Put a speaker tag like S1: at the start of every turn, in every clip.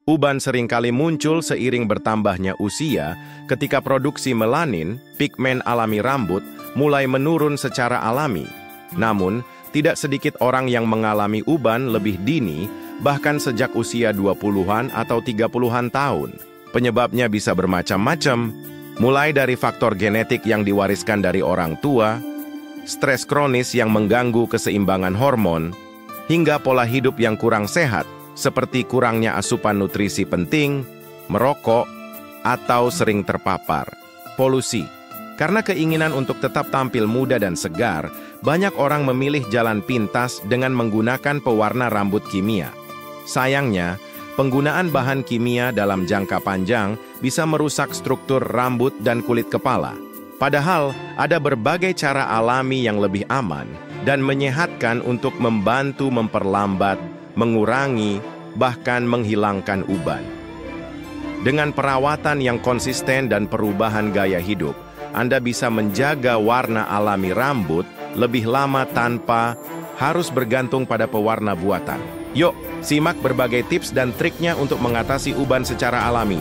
S1: Uban seringkali muncul seiring bertambahnya usia ketika produksi melanin, pigmen alami rambut, mulai menurun secara alami. Namun, tidak sedikit orang yang mengalami uban lebih dini, bahkan sejak usia 20-an atau 30-an tahun. Penyebabnya bisa bermacam-macam, mulai dari faktor genetik yang diwariskan dari orang tua, stres kronis yang mengganggu keseimbangan hormon, hingga pola hidup yang kurang sehat, seperti kurangnya asupan nutrisi penting, merokok, atau sering terpapar polusi. Karena keinginan untuk tetap tampil muda dan segar, banyak orang memilih jalan pintas dengan menggunakan pewarna rambut kimia. Sayangnya, penggunaan bahan kimia dalam jangka panjang bisa merusak struktur rambut dan kulit kepala. Padahal, ada berbagai cara alami yang lebih aman dan menyehatkan untuk membantu memperlambat, mengurangi, bahkan menghilangkan uban. Dengan perawatan yang konsisten dan perubahan gaya hidup, Anda bisa menjaga warna alami rambut lebih lama tanpa harus bergantung pada pewarna buatan. Yuk, simak berbagai tips dan triknya untuk mengatasi uban secara alami.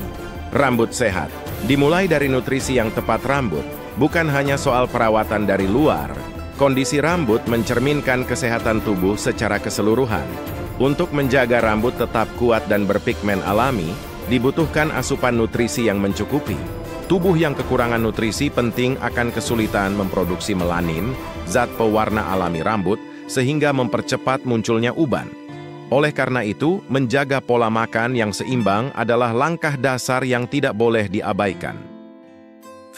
S1: Rambut sehat dimulai dari nutrisi yang tepat rambut, bukan hanya soal perawatan dari luar. Kondisi rambut mencerminkan kesehatan tubuh secara keseluruhan. Untuk menjaga rambut tetap kuat dan berpigmen alami, dibutuhkan asupan nutrisi yang mencukupi. Tubuh yang kekurangan nutrisi penting akan kesulitan memproduksi melanin, zat pewarna alami rambut, sehingga mempercepat munculnya uban. Oleh karena itu, menjaga pola makan yang seimbang adalah langkah dasar yang tidak boleh diabaikan.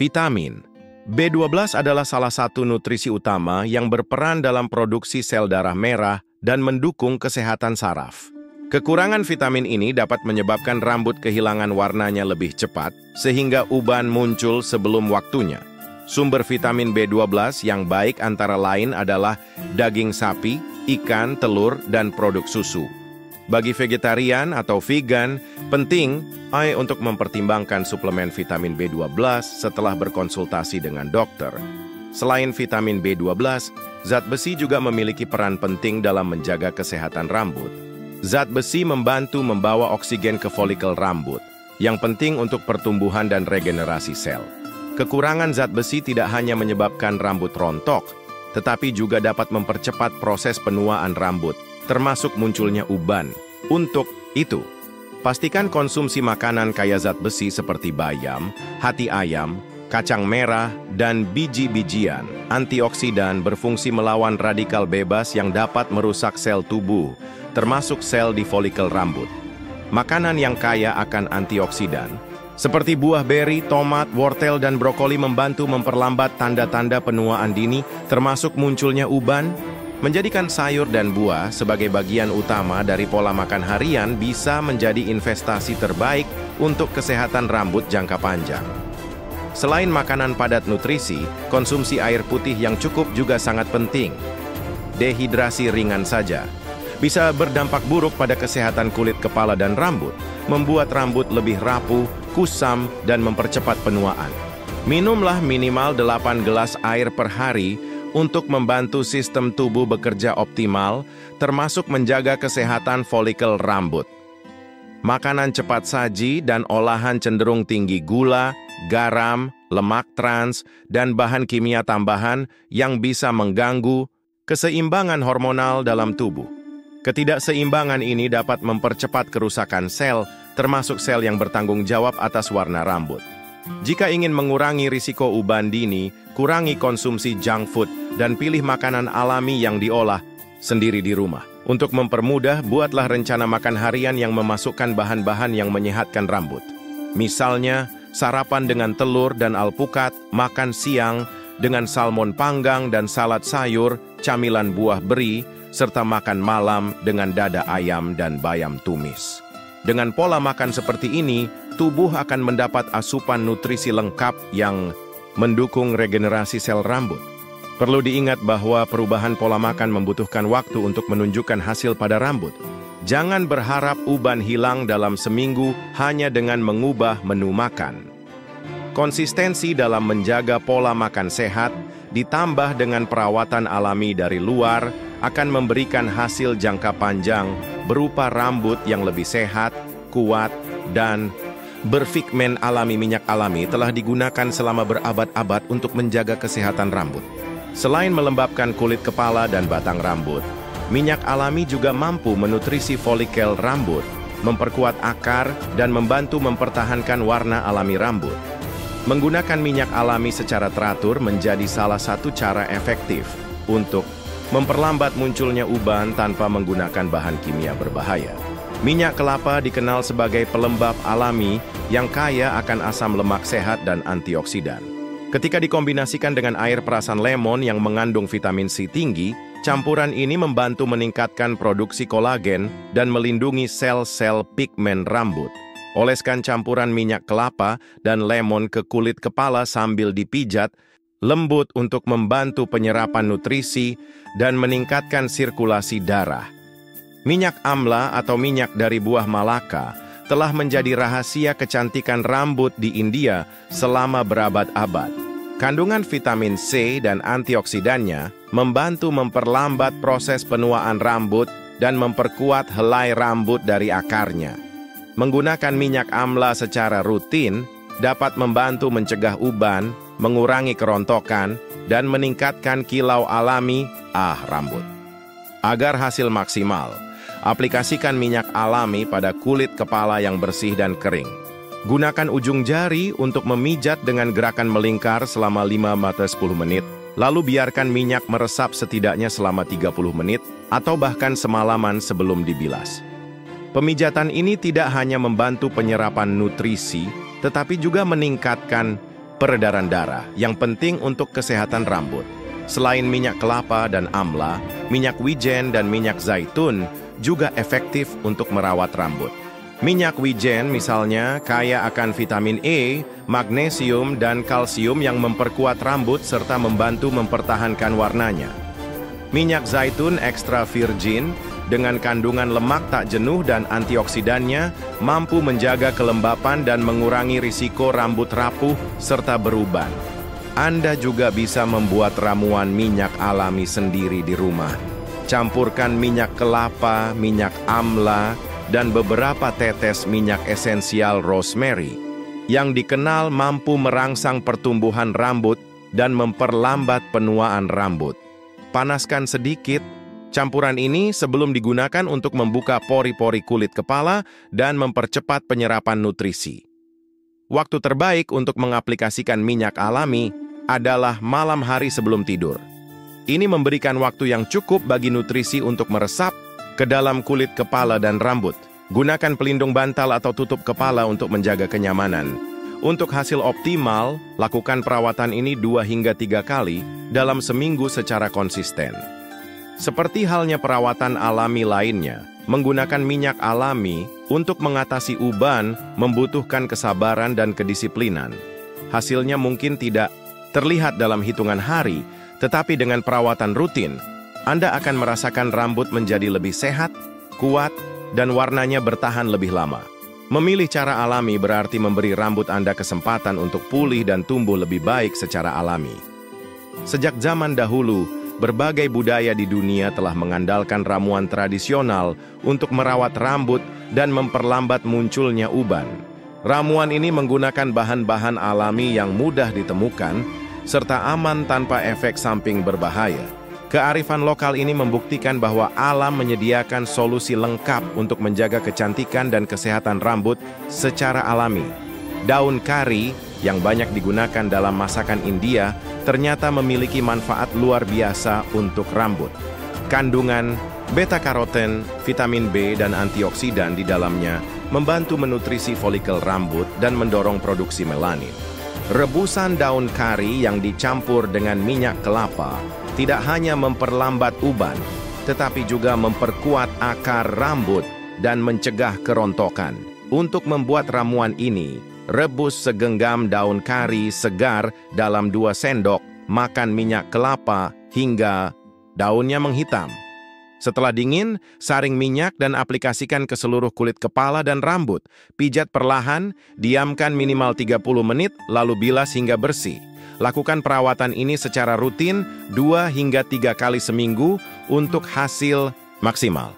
S1: Vitamin B12 adalah salah satu nutrisi utama yang berperan dalam produksi sel darah merah dan mendukung kesehatan saraf. Kekurangan vitamin ini dapat menyebabkan rambut kehilangan warnanya lebih cepat, sehingga uban muncul sebelum waktunya. Sumber vitamin B12 yang baik antara lain adalah daging sapi, ikan, telur, dan produk susu. Bagi vegetarian atau vegan, penting untuk mempertimbangkan suplemen vitamin B12 setelah berkonsultasi dengan dokter. Selain vitamin B12, zat besi juga memiliki peran penting dalam menjaga kesehatan rambut. Zat besi membantu membawa oksigen ke folikel rambut, yang penting untuk pertumbuhan dan regenerasi sel. Kekurangan zat besi tidak hanya menyebabkan rambut rontok, tetapi juga dapat mempercepat proses penuaan rambut, termasuk munculnya uban. Untuk itu, pastikan konsumsi makanan kaya zat besi seperti bayam, hati ayam, kacang merah, dan biji-bijian. Antioksidan berfungsi melawan radikal bebas yang dapat merusak sel tubuh, termasuk sel di folikel rambut. Makanan yang kaya akan antioksidan, seperti buah beri, tomat, wortel, dan brokoli membantu memperlambat tanda-tanda penuaan dini, termasuk munculnya uban. Menjadikan sayur dan buah sebagai bagian utama dari pola makan harian bisa menjadi investasi terbaik untuk kesehatan rambut jangka panjang. Selain makanan padat nutrisi, konsumsi air putih yang cukup juga sangat penting. Dehidrasi ringan saja bisa berdampak buruk pada kesehatan kulit kepala dan rambut, membuat rambut lebih rapuh, kusam, dan mempercepat penuaan. Minumlah minimal 8 gelas air per hari untuk membantu sistem tubuh bekerja optimal, termasuk menjaga kesehatan folikel rambut. Makanan cepat saji dan olahan cenderung tinggi gula, garam, lemak trans, dan bahan kimia tambahan yang bisa mengganggu keseimbangan hormonal dalam tubuh. Ketidakseimbangan ini dapat mempercepat kerusakan sel, termasuk sel yang bertanggung jawab atas warna rambut. Jika ingin mengurangi risiko uban dini, kurangi konsumsi junk food dan pilih makanan alami yang diolah sendiri di rumah. Untuk mempermudah, buatlah rencana makan harian yang memasukkan bahan-bahan yang menyehatkan rambut. Misalnya, sarapan dengan telur dan alpukat, makan siang dengan salmon panggang dan salad sayur, camilan buah beri, serta makan malam dengan dada ayam dan bayam tumis. Dengan pola makan seperti ini, tubuh akan mendapat asupan nutrisi lengkap yang mendukung regenerasi sel rambut. Perlu diingat bahwa perubahan pola makan membutuhkan waktu untuk menunjukkan hasil pada rambut. Jangan berharap uban hilang dalam seminggu hanya dengan mengubah menu makan. Konsistensi dalam menjaga pola makan sehat, ditambah dengan perawatan alami dari luar, akan memberikan hasil jangka panjang berupa rambut yang lebih sehat, kuat, dan berpigmen alami. Minyak alami telah digunakan selama berabad-abad untuk menjaga kesehatan rambut. Selain melembabkan kulit kepala dan batang rambut, minyak alami juga mampu menutrisi folikel rambut, memperkuat akar, dan membantu mempertahankan warna alami rambut. Menggunakan minyak alami secara teratur menjadi salah satu cara efektif untuk memperlambat munculnya uban tanpa menggunakan bahan kimia berbahaya. Minyak kelapa dikenal sebagai pelembab alami yang kaya akan asam lemak sehat dan antioksidan. Ketika dikombinasikan dengan air perasan lemon yang mengandung vitamin C tinggi, campuran ini membantu meningkatkan produksi kolagen dan melindungi sel-sel pigmen rambut. Oleskan campuran minyak kelapa dan lemon ke kulit kepala sambil dipijat, lembut untuk membantu penyerapan nutrisi dan meningkatkan sirkulasi darah. Minyak amla atau minyak dari buah malaka telah menjadi rahasia kecantikan rambut di India selama berabad-abad. Kandungan vitamin C dan antioksidannya membantu memperlambat proses penuaan rambut dan memperkuat helai rambut dari akarnya. Menggunakan minyak amla secara rutin dapat membantu mencegah uban, mengurangi kerontokan, dan meningkatkan kilau alami rambut. Agar hasil maksimal, aplikasikan minyak alami pada kulit kepala yang bersih dan kering. Gunakan ujung jari untuk memijat dengan gerakan melingkar selama 5-10 menit, lalu biarkan minyak meresap setidaknya selama 30 menit atau bahkan semalaman sebelum dibilas. Pemijatan ini tidak hanya membantu penyerapan nutrisi, tetapi juga meningkatkan peredaran darah yang penting untuk kesehatan rambut. Selain minyak kelapa dan amla, minyak wijen dan minyak zaitun juga efektif untuk merawat rambut. Minyak wijen misalnya kaya akan vitamin E, magnesium, dan kalsium yang memperkuat rambut serta membantu mempertahankan warnanya. Minyak zaitun ekstra virgin dengan kandungan lemak tak jenuh dan antioksidannya mampu menjaga kelembapan dan mengurangi risiko rambut rapuh serta beruban. Anda juga bisa membuat ramuan minyak alami sendiri di rumah. Campurkan minyak kelapa, minyak amla, dan beberapa tetes minyak esensial rosemary yang dikenal mampu merangsang pertumbuhan rambut dan memperlambat penuaan rambut. Panaskan sedikit campuran ini sebelum digunakan untuk membuka pori-pori kulit kepala dan mempercepat penyerapan nutrisi. Waktu terbaik untuk mengaplikasikan minyak alami adalah malam hari sebelum tidur. Ini memberikan waktu yang cukup bagi nutrisi untuk meresap ke dalam kulit kepala dan rambut. Gunakan pelindung bantal atau tutup kepala untuk menjaga kenyamanan. Untuk hasil optimal, lakukan perawatan ini 2 hingga 3 kali dalam seminggu secara konsisten. Seperti halnya perawatan alami lainnya, menggunakan minyak alami untuk mengatasi uban membutuhkan kesabaran dan kedisiplinan. Hasilnya mungkin tidak terlihat dalam hitungan hari, tetapi dengan perawatan rutin, Anda akan merasakan rambut menjadi lebih sehat, kuat, dan warnanya bertahan lebih lama. Memilih cara alami berarti memberi rambut Anda kesempatan untuk pulih dan tumbuh lebih baik secara alami. Sejak zaman dahulu, berbagai budaya di dunia telah mengandalkan ramuan tradisional untuk merawat rambut dan memperlambat munculnya uban. Ramuan ini menggunakan bahan-bahan alami yang mudah ditemukan, serta aman tanpa efek samping berbahaya. Kearifan lokal ini membuktikan bahwa alam menyediakan solusi lengkap untuk menjaga kecantikan dan kesehatan rambut secara alami. Daun kari yang banyak digunakan dalam masakan India ternyata memiliki manfaat luar biasa untuk rambut. Kandungan beta-karoten, vitamin B, dan antioksidan di dalamnya membantu menutrisi folikel rambut dan mendorong produksi melanin. Rebusan daun kari yang dicampur dengan minyak kelapa tidak hanya memperlambat uban, tetapi juga memperkuat akar rambut dan mencegah kerontokan. Untuk membuat ramuan ini, rebus segenggam daun kari segar dalam 2 sendok, makan minyak kelapa hingga daunnya menghitam. Setelah dingin, saring minyak dan aplikasikan ke seluruh kulit kepala dan rambut. Pijat perlahan, diamkan minimal 30 menit, lalu bilas hingga bersih. Lakukan perawatan ini secara rutin 2 hingga 3 kali seminggu untuk hasil maksimal.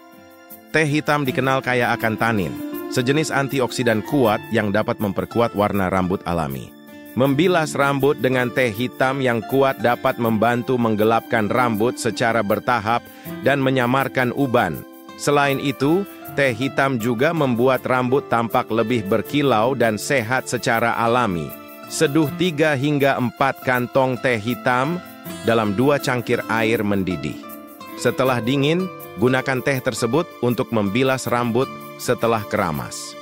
S1: Teh hitam dikenal kaya akan tanin. sejenis antioksidan kuat yang dapat memperkuat warna rambut alami. Membilas rambut dengan teh hitam yang kuat dapat membantu menggelapkan rambut secara bertahap dan menyamarkan uban. Selain itu, teh hitam juga membuat rambut tampak lebih berkilau dan sehat secara alami. Seduh 3 hingga 4 kantong teh hitam dalam 2 cangkir air mendidih. Setelah dingin, gunakan teh tersebut untuk membilas rambut setelah keramas.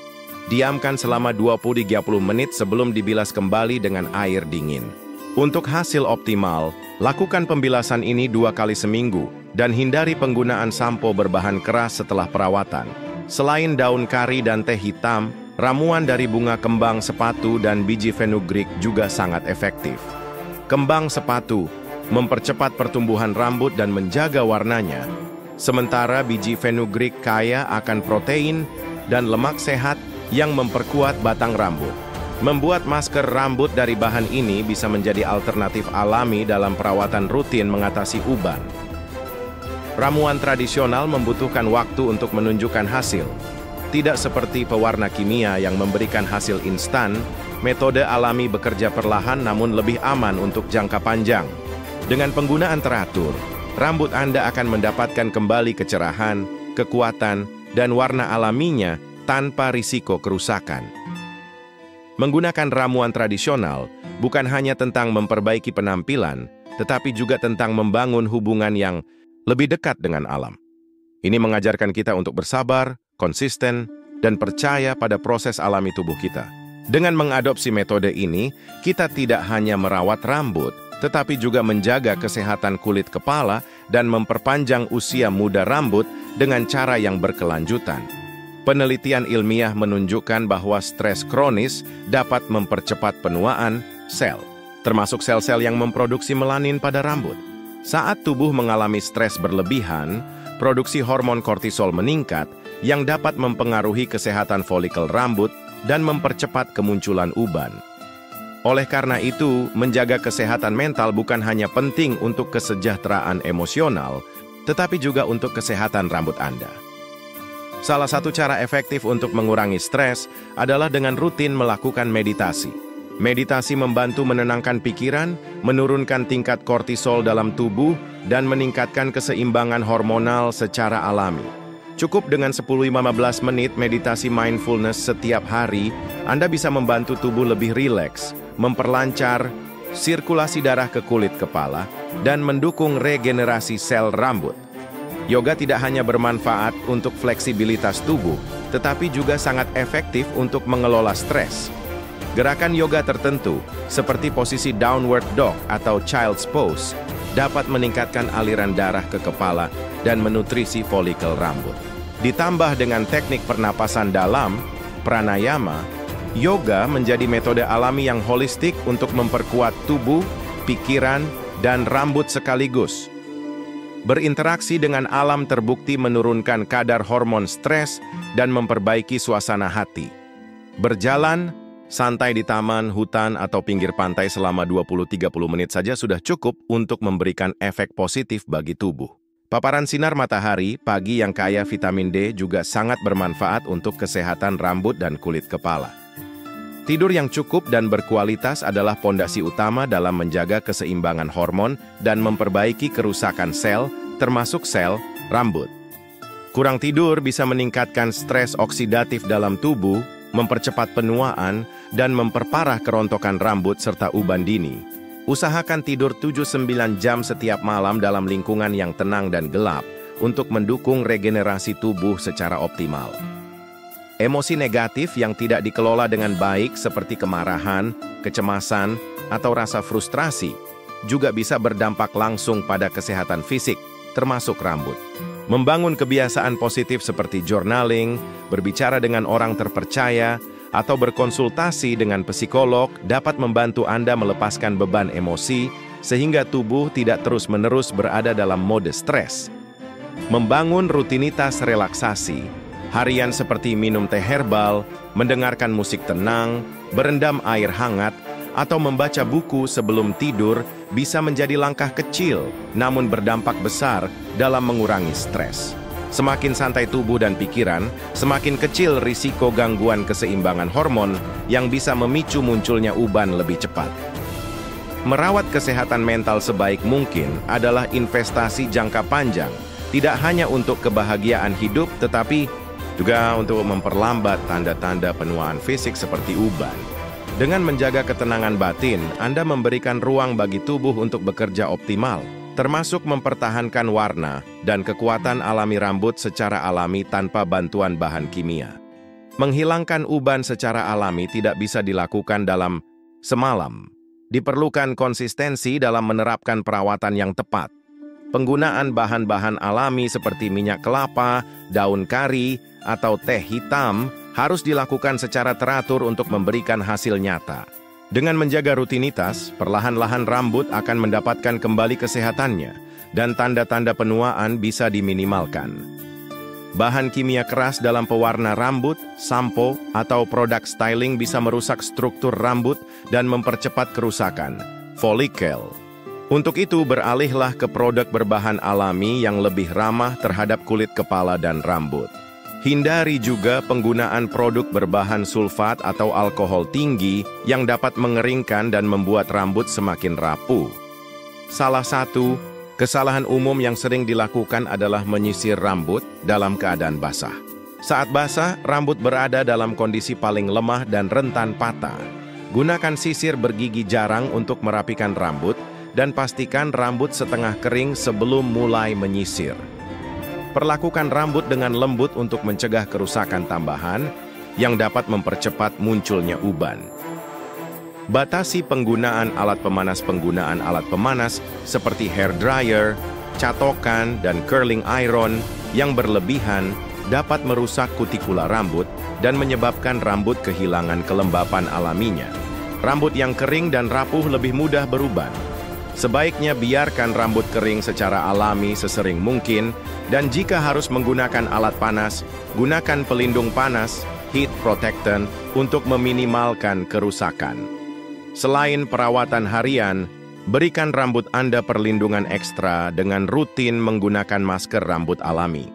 S1: Diamkan selama 20-30 menit sebelum dibilas kembali dengan air dingin. Untuk hasil optimal, lakukan pembilasan ini 2 kali seminggu dan hindari penggunaan sampo berbahan keras setelah perawatan. Selain daun kari dan teh hitam, ramuan dari bunga kembang sepatu dan biji fenugreek juga sangat efektif. Kembang sepatu mempercepat pertumbuhan rambut dan menjaga warnanya, sementara biji fenugreek kaya akan protein dan lemak sehat yang memperkuat batang rambut. Membuat masker rambut dari bahan ini bisa menjadi alternatif alami dalam perawatan rutin mengatasi uban. Ramuan tradisional membutuhkan waktu untuk menunjukkan hasil. Tidak seperti pewarna kimia yang memberikan hasil instan, metode alami bekerja perlahan namun lebih aman untuk jangka panjang. Dengan penggunaan teratur, rambut Anda akan mendapatkan kembali kecerahan, kekuatan, dan warna alaminya tanpa risiko kerusakan. Menggunakan ramuan tradisional bukan hanya tentang memperbaiki penampilan, tetapi juga tentang membangun hubungan yang lebih dekat dengan alam. Ini mengajarkan kita untuk bersabar, konsisten, dan percaya pada proses alami tubuh kita. Dengan mengadopsi metode ini, kita tidak hanya merawat rambut, tetapi juga menjaga kesehatan kulit kepala dan memperpanjang usia muda rambut dengan cara yang berkelanjutan. Penelitian ilmiah menunjukkan bahwa stres kronis dapat mempercepat penuaan sel, termasuk sel-sel yang memproduksi melanin pada rambut. Saat tubuh mengalami stres berlebihan, produksi hormon kortisol meningkat yang dapat mempengaruhi kesehatan folikel rambut dan mempercepat kemunculan uban. Oleh karena itu, menjaga kesehatan mental bukan hanya penting untuk kesejahteraan emosional, tetapi juga untuk kesehatan rambut Anda. Salah satu cara efektif untuk mengurangi stres adalah dengan rutin melakukan meditasi. Meditasi membantu menenangkan pikiran, menurunkan tingkat kortisol dalam tubuh, dan meningkatkan keseimbangan hormonal secara alami. Cukup dengan 10-15 menit meditasi mindfulness setiap hari, Anda bisa membantu tubuh lebih rileks, memperlancar sirkulasi darah ke kulit kepala, dan mendukung regenerasi sel rambut. Yoga tidak hanya bermanfaat untuk fleksibilitas tubuh, tetapi juga sangat efektif untuk mengelola stres. Gerakan yoga tertentu, seperti posisi downward dog atau child's pose, dapat meningkatkan aliran darah ke kepala dan menutrisi folikel rambut. Ditambah dengan teknik pernapasan dalam, pranayama, yoga menjadi metode alami yang holistik untuk memperkuat tubuh, pikiran, dan rambut sekaligus. Berinteraksi dengan alam terbukti menurunkan kadar hormon stres dan memperbaiki suasana hati. Berjalan santai di taman, hutan, atau pinggir pantai selama 20-30 menit saja sudah cukup untuk memberikan efek positif bagi tubuh. Paparan sinar matahari pagi yang kaya vitamin D juga sangat bermanfaat untuk kesehatan rambut dan kulit kepala. Tidur yang cukup dan berkualitas adalah pondasi utama dalam menjaga keseimbangan hormon dan memperbaiki kerusakan sel, termasuk sel rambut. Kurang tidur bisa meningkatkan stres oksidatif dalam tubuh, mempercepat penuaan, dan memperparah kerontokan rambut serta uban dini. Usahakan tidur 7-9 jam setiap malam dalam lingkungan yang tenang dan gelap untuk mendukung regenerasi tubuh secara optimal. Emosi negatif yang tidak dikelola dengan baik seperti kemarahan, kecemasan, atau rasa frustrasi juga bisa berdampak langsung pada kesehatan fisik, termasuk rambut. Membangun kebiasaan positif seperti journaling, berbicara dengan orang terpercaya, atau berkonsultasi dengan psikolog dapat membantu Anda melepaskan beban emosi sehingga tubuh tidak terus-menerus berada dalam mode stres. Membangun rutinitas relaksasi harian seperti minum teh herbal, mendengarkan musik tenang, berendam air hangat, atau membaca buku sebelum tidur bisa menjadi langkah kecil namun berdampak besar dalam mengurangi stres. Semakin santai tubuh dan pikiran, semakin kecil risiko gangguan keseimbangan hormon yang bisa memicu munculnya uban lebih cepat. Merawat kesehatan mental sebaik mungkin adalah investasi jangka panjang, tidak hanya untuk kebahagiaan hidup, tetapi juga untuk memperlambat tanda-tanda penuaan fisik seperti uban. Dengan menjaga ketenangan batin, Anda memberikan ruang bagi tubuh untuk bekerja optimal, termasuk mempertahankan warna dan kekuatan alami rambut secara alami tanpa bantuan bahan kimia. Menghilangkan uban secara alami tidak bisa dilakukan dalam semalam. Diperlukan konsistensi dalam menerapkan perawatan yang tepat. Penggunaan bahan-bahan alami seperti minyak kelapa, daun kari, atau teh hitam harus dilakukan secara teratur untuk memberikan hasil nyata. Dengan menjaga rutinitas, perlahan-lahan rambut akan mendapatkan kembali kesehatannya, dan tanda-tanda penuaan bisa diminimalkan. Bahan kimia keras dalam pewarna rambut, sampo, atau produk styling bisa merusak struktur rambut dan mempercepat kerusakan folikel. Untuk itu, beralihlah ke produk berbahan alami yang lebih ramah terhadap kulit kepala dan rambut. Hindari juga penggunaan produk berbahan sulfat atau alkohol tinggi yang dapat mengeringkan dan membuat rambut semakin rapuh. Salah satu kesalahan umum yang sering dilakukan adalah menyisir rambut dalam keadaan basah. Saat basah, rambut berada dalam kondisi paling lemah dan rentan patah. Gunakan sisir bergigi jarang untuk merapikan rambut dan pastikan rambut setengah kering sebelum mulai menyisir. Perlakukan rambut dengan lembut untuk mencegah kerusakan tambahan yang dapat mempercepat munculnya uban. Batasi penggunaan alat pemanas seperti hair dryer, catokan, dan curling iron yang berlebihan dapat merusak kutikula rambut dan menyebabkan rambut kehilangan kelembapan alaminya. Rambut yang kering dan rapuh lebih mudah beruban. Sebaiknya biarkan rambut kering secara alami sesering mungkin, dan jika harus menggunakan alat panas, gunakan pelindung panas, heat protectant, untuk meminimalkan kerusakan. Selain perawatan harian, berikan rambut Anda perlindungan ekstra dengan rutin menggunakan masker rambut alami.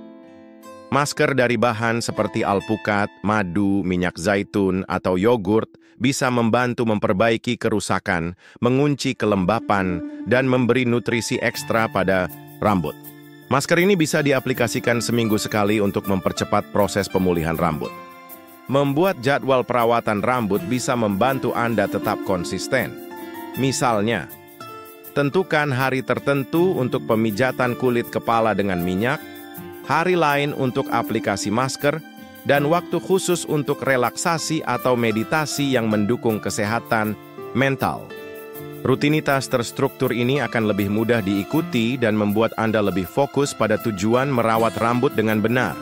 S1: Masker dari bahan seperti alpukat, madu, minyak zaitun, atau yogurt bisa membantu memperbaiki kerusakan, mengunci kelembapan, dan memberi nutrisi ekstra pada rambut. Masker ini bisa diaplikasikan seminggu sekali untuk mempercepat proses pemulihan rambut. Membuat jadwal perawatan rambut bisa membantu Anda tetap konsisten. Misalnya, tentukan hari tertentu untuk pemijatan kulit kepala dengan minyak, hari lain untuk aplikasi masker, dan waktu khusus untuk relaksasi atau meditasi yang mendukung kesehatan mental. Rutinitas terstruktur ini akan lebih mudah diikuti dan membuat Anda lebih fokus pada tujuan merawat rambut dengan benar.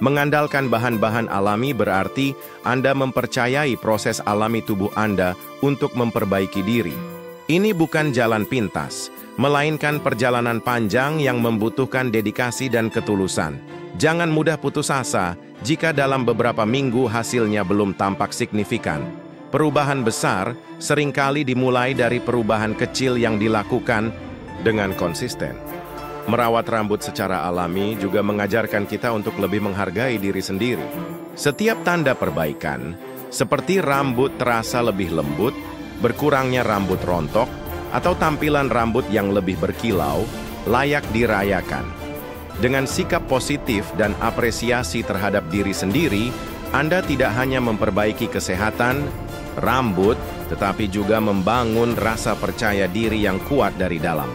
S1: Mengandalkan bahan-bahan alami berarti Anda mempercayai proses alami tubuh Anda untuk memperbaiki diri. Ini bukan jalan pintas, melainkan perjalanan panjang yang membutuhkan dedikasi dan ketulusan. Jangan mudah putus asa jika dalam beberapa minggu hasilnya belum tampak signifikan. Perubahan besar seringkali dimulai dari perubahan kecil yang dilakukan dengan konsisten. Merawat rambut secara alami juga mengajarkan kita untuk lebih menghargai diri sendiri. Setiap tanda perbaikan, seperti rambut terasa lebih lembut, berkurangnya rambut rontok, atau tampilan rambut yang lebih berkilau, layak dirayakan. Dengan sikap positif dan apresiasi terhadap diri sendiri, Anda tidak hanya memperbaiki kesehatan rambut, tetapi juga membangun rasa percaya diri yang kuat dari dalam.